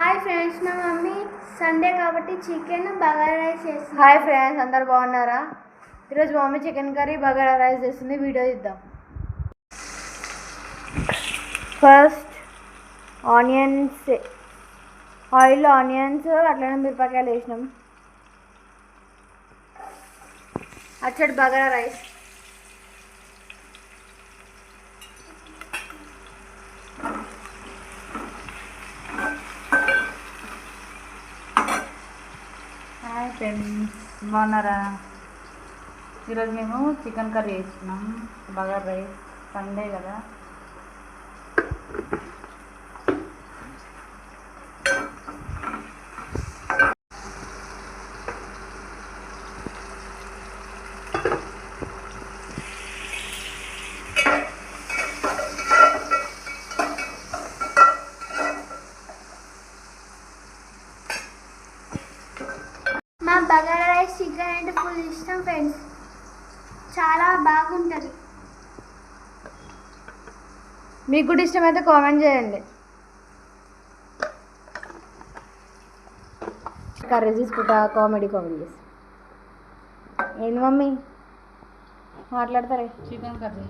Hi friends, మా mummy Sunday కాబట్టి chicken bagara rice చేస్తుంది. హాయ్ ఫ్రెండ్స్, అందరు బాగున్నారా? ఈరోజు మా mummy chicken curry bagara rice చేస్తుంది. వీడియో ఇద్దాం. ఫస్ట్ ఆనియన్స్, ఆయిల్ ఆనియన్స్ అట్లనే మిరపకాయలు వేసినాం. అచ్చడి బగారా రైస్. హాయ్ ఫ్రెండ్స్, బాగున్నారా? ఈరోజు మేము చికెన్ కర్రీ వేస్తున్నాం, బగారా రైస్. సండే కదా. మా బగారా రైస్ చికెన్ అంటే ఫుల్ ఇష్టం ఫ్రెండ్స్, చాలా బాగుంటుంది. మీకు కూడా ఇష్టమైతే కామెంట్ చేయండి. కర్రీ తీసుకుంటా కామెడీ చేసి. ఏంది మమ్మీ మాట్లాడతారే? Chicken curry.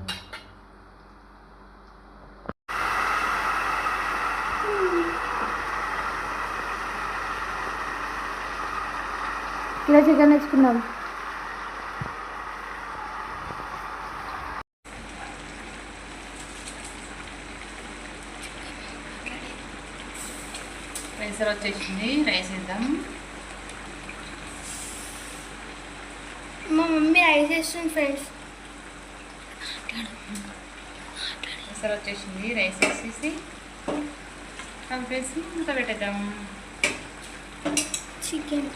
కిలో చికెన్ తెచ్చుకున్నాం. రైస్ వచ్చేసింది, రైస్ వేద్దాం. మా మమ్మీ రైస్ వేస్తుంది ఫ్రెండ్స్. రైస్ వచ్చేసింది, రైస్ వేసేసి కలిపేసి ఇంకా పెట్టేద్దాం. చికెన్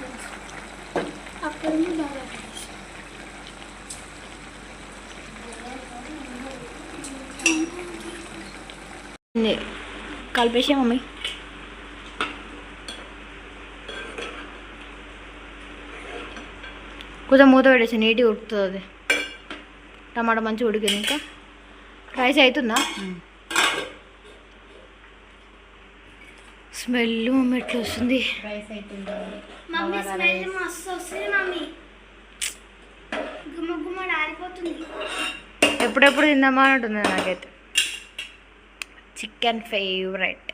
అప్పుడు బగారా రైస్. కలిపేసే మమ్మీ. కొంచెం మూత పెట్టేసి నీట్గా ఉడుకుతుంది. అది టమాటా మంచిగా ఉడికింది. ఇంకా రైస్ అవుతుందా? స్మెల్ మమ్మీ ఎట్లా వస్తుంది? రైస్ అవుతుందా? మమ్మీ స్మెల్ మస్తు వస్తుంది. మమ్మీ గుమ్మ గుమ్మ ఆడిపోతుంది. ఎప్పుడెప్పుడు తిందామా అంటుంది నాకైతే. Chicken favourite.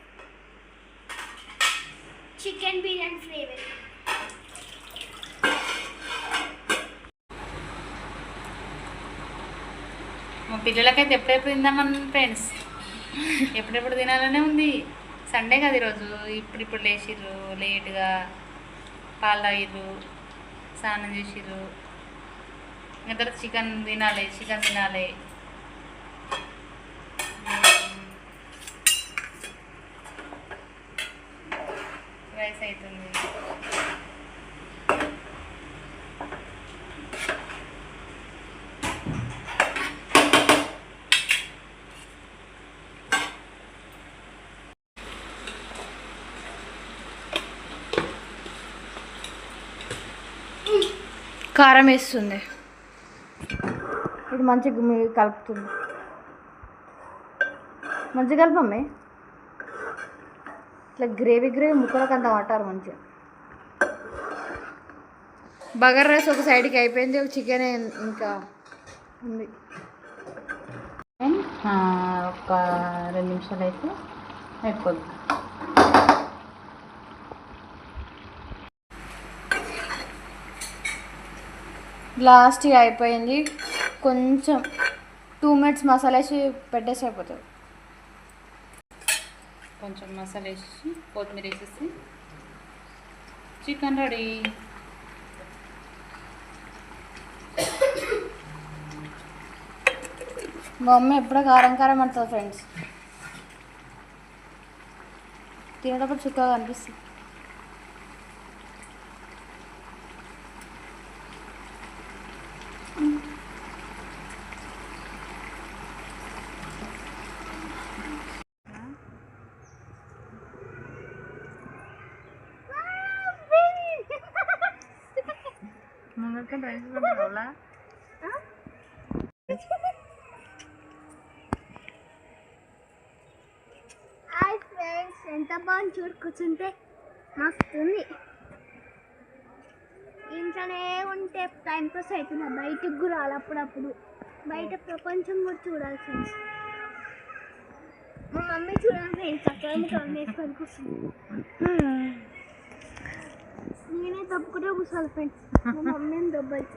Chicken biryani favourite. మా పిల్లలకైతే ఎప్పుడెప్పుడు తిందామని ఫ్రెండ్స్, ఎప్పుడెప్పుడు తినాలనే ఉంది. సండే కదా ఈరోజు. ఇప్పుడు లేచిర్రు లేట్గా, పాలు తాగిర్రు, స్నానం చేసిర్రు. ఇంకా తర్వాత చికెన్ తినాలి. రైస్ అవుతుంది. కారం వేస్తుంది. ఇది మంచిగా కలుపుతుంది. మంచిగా కలపమ్మే. ఇట్లా గ్రేవీ ముక్కలకు అంత పట్టారు మంచిగా. బగారా రైస్ ఒక సైడ్కి అయిపోయింది. ఒక చికెన్ ఇంకా ఉంది. ఒక 2 నిమిషాలు అయితే అయిపోద్ది. లాస్ట్గా అయిపోయింది. కొంచెం 2 minutes మసాలా వేసి పెట్టేసి అయిపోతుంది. కొంచెం మసాలా వేసి కొత్తిమీర వేసేసి చికెన్ రెడీ. మా అమ్మ ఎప్పుడో కారం అంటుంది ఫ్రెండ్స్. తినేటప్పుడు చుక్కగా అనిపిస్తుంది. హాయ్ ఫ్రెండ్స్, ఎంత బాగుంది చూడు కూర్చుంటే. మస్తుంది. ఇంట్లోనే ఉంటే టైం పాస్ అవుతుంది, బయటికి కూడా రాలి అప్పుడప్పుడు, బయట ప్రపంచం కూడా చూడాలి ఫ్రెండ్స్. మా మమ్మీ చూడండి ఫ్రెండ్స్, అక్కడ ముఖం వేసుకొని కూర్చుంది. నేనే తప్పుకుంటే కూర్చోాలి ఫ్రెండ్స్, మా మమ్మీని దొబ్బలు.